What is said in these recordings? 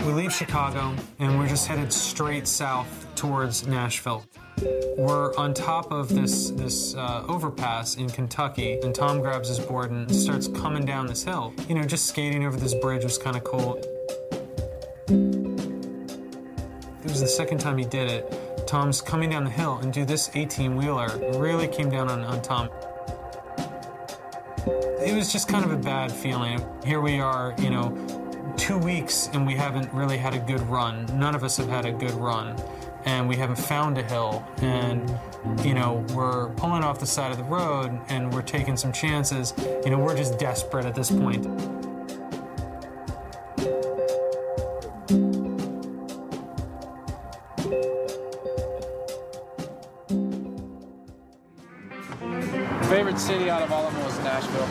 We leave Chicago and we're just headed straight south towards Nashville. We're on top of this overpass in Kentucky, and Tom grabs his board and starts coming down this hill. You know, just skating over this bridge was kind of cool. It was the second time he did it. Tom's coming down the hill, and dude, this 18-wheeler really came down on Tom. It was just kind of a bad feeling. Here we are, you know, 2 weeks, and we haven't really had a good run. None of us have had a good run. And we haven't found a hill, and you know, we're pulling off the side of the road and we're taking some chances. You know, we're just desperate at this point. Favorite city out of all of them was Nashville.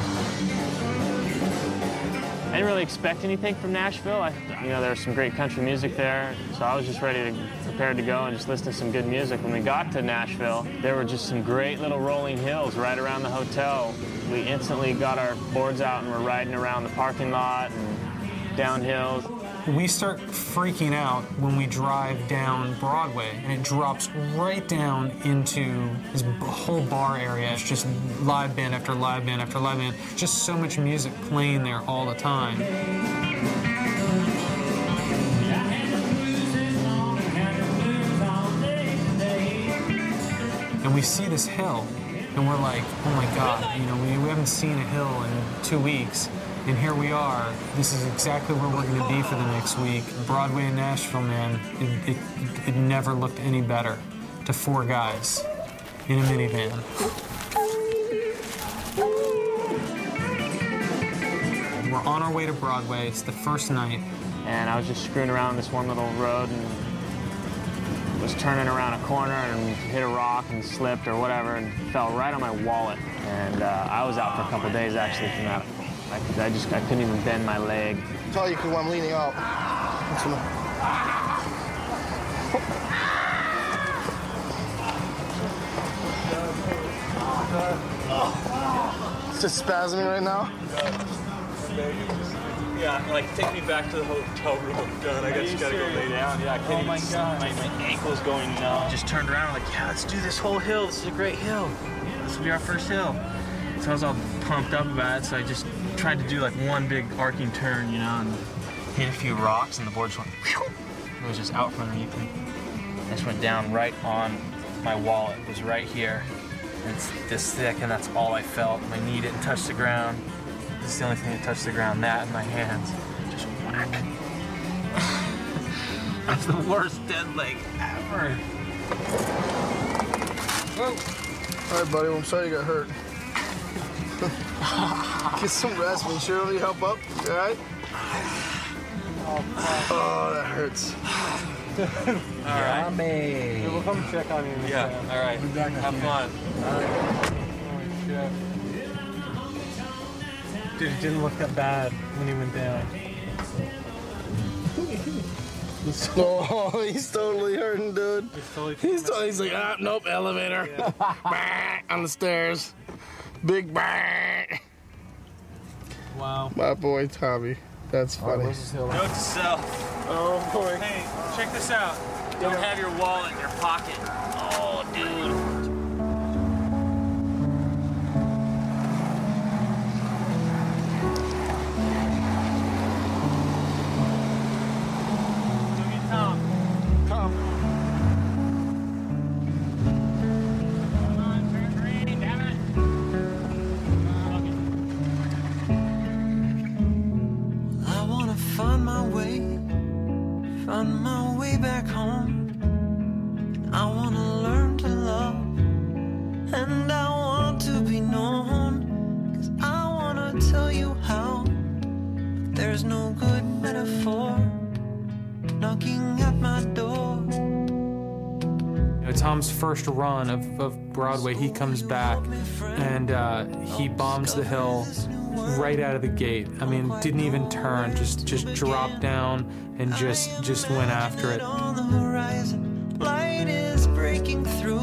I didn't really expect anything from Nashville. You know, there's some great country music there, so I was just prepared to go and just listen to some good music. When we got to Nashville, there were just some great little rolling hills right around the hotel. We instantly got our boards out and we're riding around the parking lot and down hills. We start freaking out when we drive down Broadway, and it drops right down into this whole bar area. It's just live band after live band after live band. Just so much music playing there all the time. And we see this hill, and we're like, oh my God, you know, we haven't seen a hill in 2 weeks. And here we are. This is exactly where we're going to be for the next week. Broadway in Nashville, man, it never looked any better to 4 guys in a minivan. We're on our way to Broadway. It's the first night. And I was just screwing around this one little road and was turning around a corner and hit a rock and slipped or whatever and fell right on my wallet. And I was out for a couple days actually from that. I couldn't even bend my leg. I'll tell you because I'm leaning out. It's just spasming right now. Yeah, like take me back to the hotel room. I just gotta go lay down. Yeah, I can't even. My God, my ankle's going numb. Just turned around, like, yeah, let's do this whole hill. This is a great hill. This will be our first hill. So I was all pumped up about it, so I just tried to do like one big arcing turn, you know, and hit a few rocks, and the board just went, whew. It was just out from underneath me. I just went down right on my wallet. It was right here. And it's this thick, and that's all I felt. My knee didn't touch the ground. This is the only thing that touched the ground, that and my hands. Just whack. That's the worst dead leg ever. Whoa. All right, buddy, well, I'm sorry you got hurt. Get some rest, man. Sure, let me help up. You all right? Oh, that hurts. All right. Hey, we'll come check on you. Yeah, all right. Have fun. All right. Holy shit. Dude, it didn't look that bad when he went down. Oh, he's totally hurting, dude. He's like, ah, nope, elevator. Yeah. On the stairs. Big bang. Wow. My boy Tommy. That's funny. Note to self. Oh boy. Hey, check this out. Don't have your wallet in your pocket. Oh, dude. Find my way back home. I wanna learn to love, and I want to be known, 'cause I wanna tell you how, but there's no good metaphor knocking at my door. You know, Tom's first run of Broadway, he comes back and he bombs the hill right out of the gate. I mean, didn't even turn, just dropped down and just went after it. On the horizon, light is breaking through.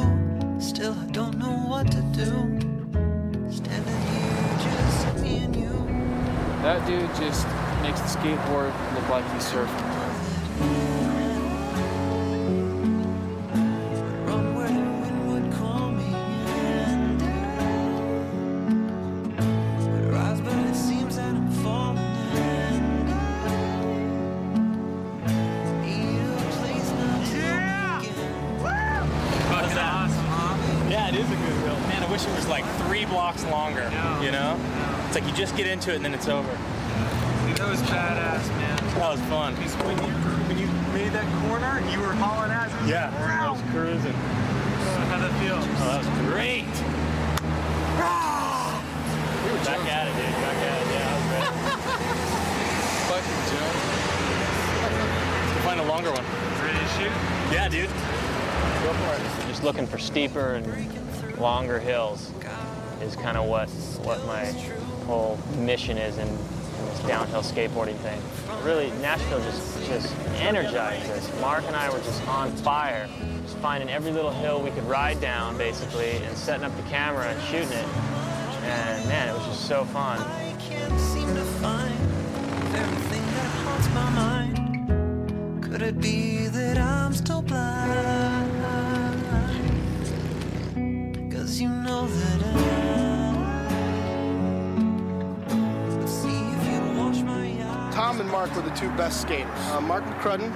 Still, I don't know what to do. Standing here, just me and you. That dude just makes the skateboard look like he's surfing. Run where the wind would call me, and I rise, but it seems that I'm falling, and I need a place not to begin. Fucking awesome, huh? Yeah, it is a good hill. Man, I wish it was like 3 blocks longer, you know? It's like you just get into it and then it's over. Dude, that was badass, man. That was fun. When you made that corner, you were hauling ass. Yeah, I was cruising. How'd that feel? Oh, that was great. Back at it, dude. Back at it. Yeah, I was ready. Fucking Joe. Let's find a longer one. Ready to shoot? Yeah, dude. Go for it. Just looking for steeper and longer hills is kind of what my whole mission is in this downhill skateboarding thing. Really, Nashville just energized us. Mark and I were just on fire, just finding every little hill we could ride down, basically, and setting up the camera and shooting it. And man, it was just so fun. I can't seem to find everything that haunts my mind. Could it be that I'm still blind? 'Cause you know that Tom and Mark were the 2 best skaters. Mark McCrudden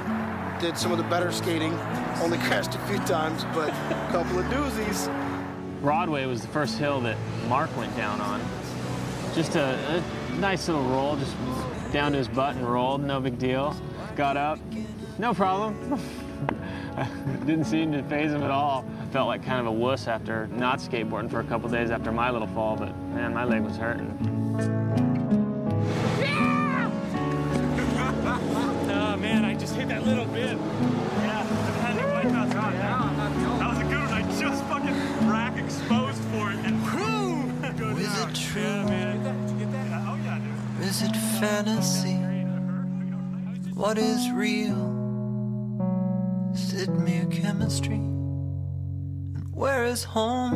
did some of the better skating, only crashed a few times, but a couple of doozies. Broadway was the first hill that Mark went down on. Just a nice little roll, just down to his butt and rolled, no big deal. Got up, no problem. Didn't seem to faze him at all. Felt like kind of a wuss after not skateboarding for a couple days after my little fall, but man, my leg was hurting. Man, I just hit that little bit. Yeah, I've had no wipe outs on now. That was a good one. I just fucking rack exposed for it and boom! Is it true? Yeah, man. Did you get that? Oh, yeah, dude. Is it fantasy? What is real? Is it mere chemistry? And where is home?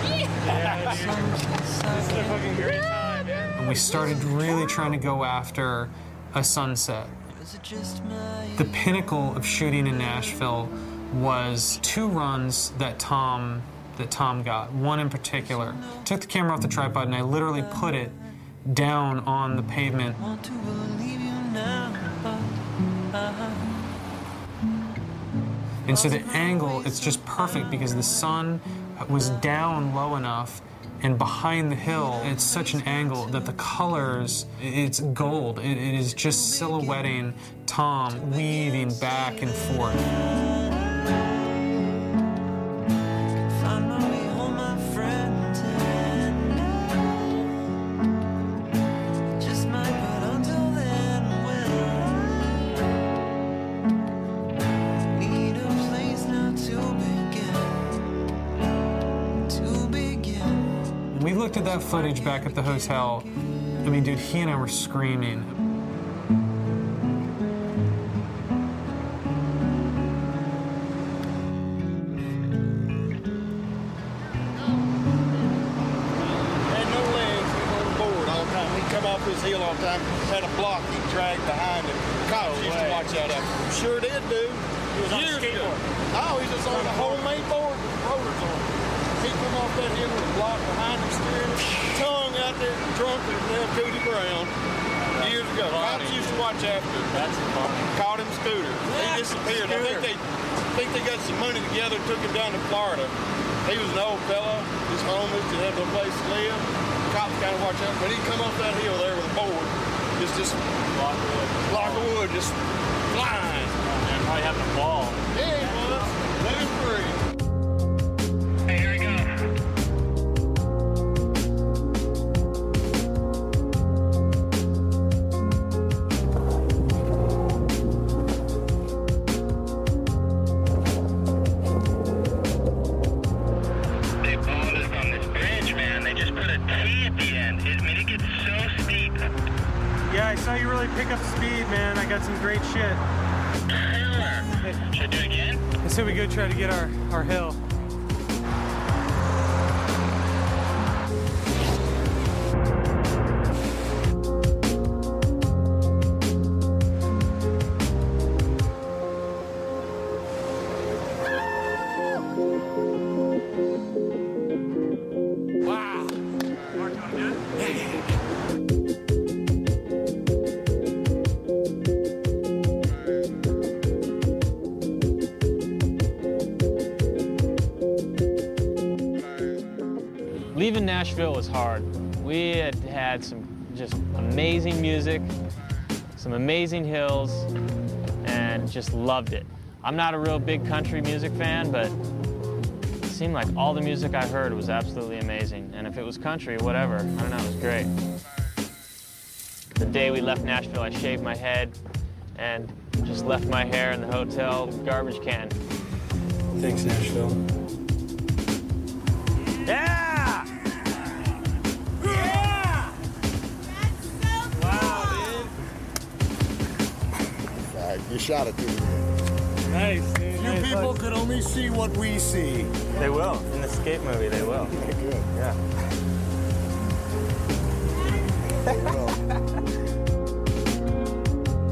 Yeah, dude. It's a fucking great time, man. And we started really trying to go after a sunset. Is it just my The pinnacle of shooting in Nashville was 2 runs that Tom got. One in particular. Took the camera off the tripod and I literally put it down on the pavement. want to believe you now, but And so the angle, it's just perfect because the sun was down low enough and behind the hill, it's such an angle that the colors, it's gold. It is just silhouetting Tom weaving back and forth. find my way home, my friend, and I just might, but until then, well, need a place now to begin. We looked at that footage back at the hotel. I mean, dude, he and I were screaming. Off his heel all the time, had a block he dragged behind him. Cops used to watch out after him. Sure did, dude. He was on a skateboard. Oh, he's just on a homemade board with rotors on it. He come off that hill with a block behind him steering it. Tongue out there drunk with damn Cootie Brown years ago. Cops used to watch after him. That's funny. Caught him scooter. He disappeared. I think they got some money together and took him down to Florida. He was an old fella, just homeless, didn't have no place to live. Cops kind of watch out, but he'd come off that hill there with a board, just block of wood, just flying. Man, probably having a ball. Yeah, he was. Living free. Hey, here we go. They followed us on this bridge, man. They just put a T at the end. I mean, it gets so steep. Yeah, I saw you really pick up speed, man. I got some great shit. Killer. Should I do it again? Let's see if we go try to get our hill. Nashville was hard. We had some just amazing music, some amazing hills, and just loved it. I'm not a real big country music fan, but it seemed like all the music I heard was absolutely amazing. And if it was country, whatever, I don't know, it was great. The day we left Nashville, I shaved my head and just left my hair in the hotel garbage can. Thanks, Nashville. Yeah! Yeah! Wow, dude. You shot it, dude. Nice, dude. You people could only see what we see. They will. In the skate movie, they will. Okay, good. Yeah.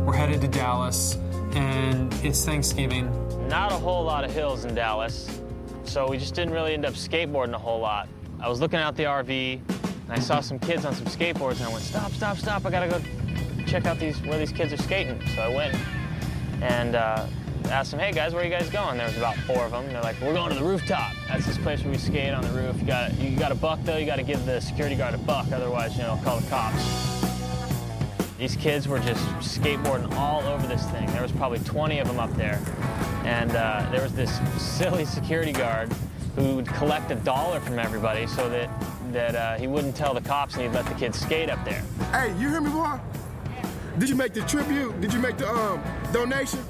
We're headed to Dallas, and it's Thanksgiving. Not a whole lot of hills in Dallas, so we just didn't really end up skateboarding a whole lot. I was looking out the RV, and I saw some kids on some skateboards, and I went, stop, stop, stop, I gotta go check out where these kids are skating. So I went and asked them, hey guys, where are you guys going? There was about 4 of them, and they're like, we're going to the rooftop. That's this place where we skate on the roof. You got a buck though, you gotta give the security guard a buck, otherwise, you know, I'll call the cops. These kids were just skateboarding all over this thing. There was probably 20 of them up there. And there was this silly security guard who would collect $1 from everybody so that he wouldn't tell the cops and he'd let the kids skate up there. Hey, you hear me, boy? Did you make the tribute? Did you make the donation?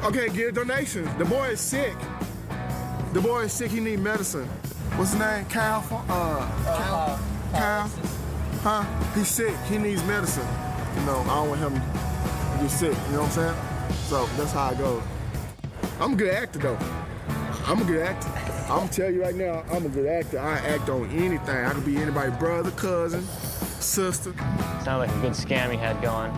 Okay, give donations. The boy is sick. The boy is sick, he need medicine. What's his name? Kyle? Kyle? Huh? He's sick, he needs medicine. You know, I don't want him to get sick, you know what I'm saying? So that's how it goes. I'm a good actor though. I'm a good actor. I'm gonna tell you right now, I'm a good actor. I act on anything. I could be anybody's brother, cousin, sister. Sounded like a good scam he had going.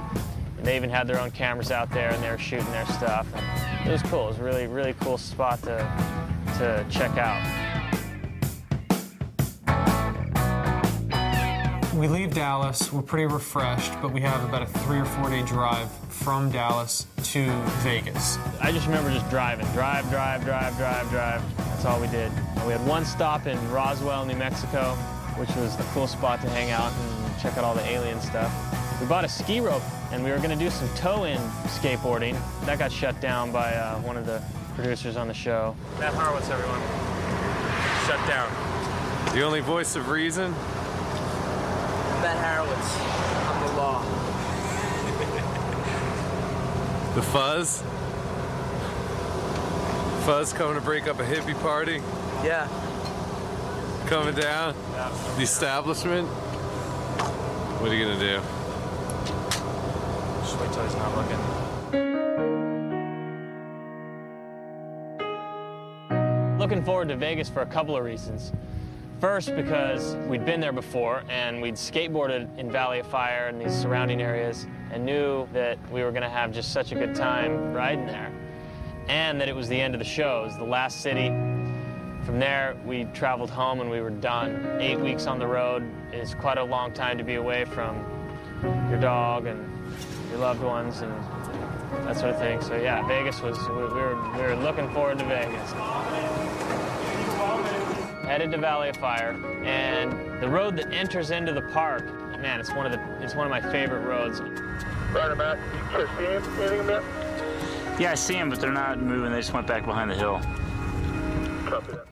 And they even had their own cameras out there and they were shooting their stuff. And it was cool. It was a really, really cool spot to check out. We leave Dallas, we're pretty refreshed, but we have about a 3 or 4 day drive from Dallas to Vegas. I just remember just driving. Drive. That's all we did. We had one stop in Roswell, New Mexico, which was a cool spot to hang out and check out all the alien stuff. We bought a ski rope, and we were going to do some toe-in skateboarding. That got shut down by one of the producers on the show. Matt Harwitz, everyone. Shut down. The only voice of reason? Matt Harwitz. I'm the law. The Fuzz? Fuzz coming to break up a hippie party? Yeah. Coming down? The establishment? What are you gonna do? Just wait till he's not looking. Looking forward to Vegas for a couple of reasons. First, because we'd been there before and we'd skateboarded in Valley of Fire and these surrounding areas and knew that we were gonna have just such a good time riding there. And that it was the end of the show. It was the last city. From there, we traveled home and we were done. 8 weeks on the road is quite a long time to be away from your dog and your loved ones and that sort of thing. So yeah, Vegas was, we were looking forward to Vegas. Headed to Valley of Fire, and the road that enters into the park, man, it's one of my favorite roads. Right about. You see him? Anything about? Yeah, I see them, but they're not moving. They just went back behind the hill. Copy that.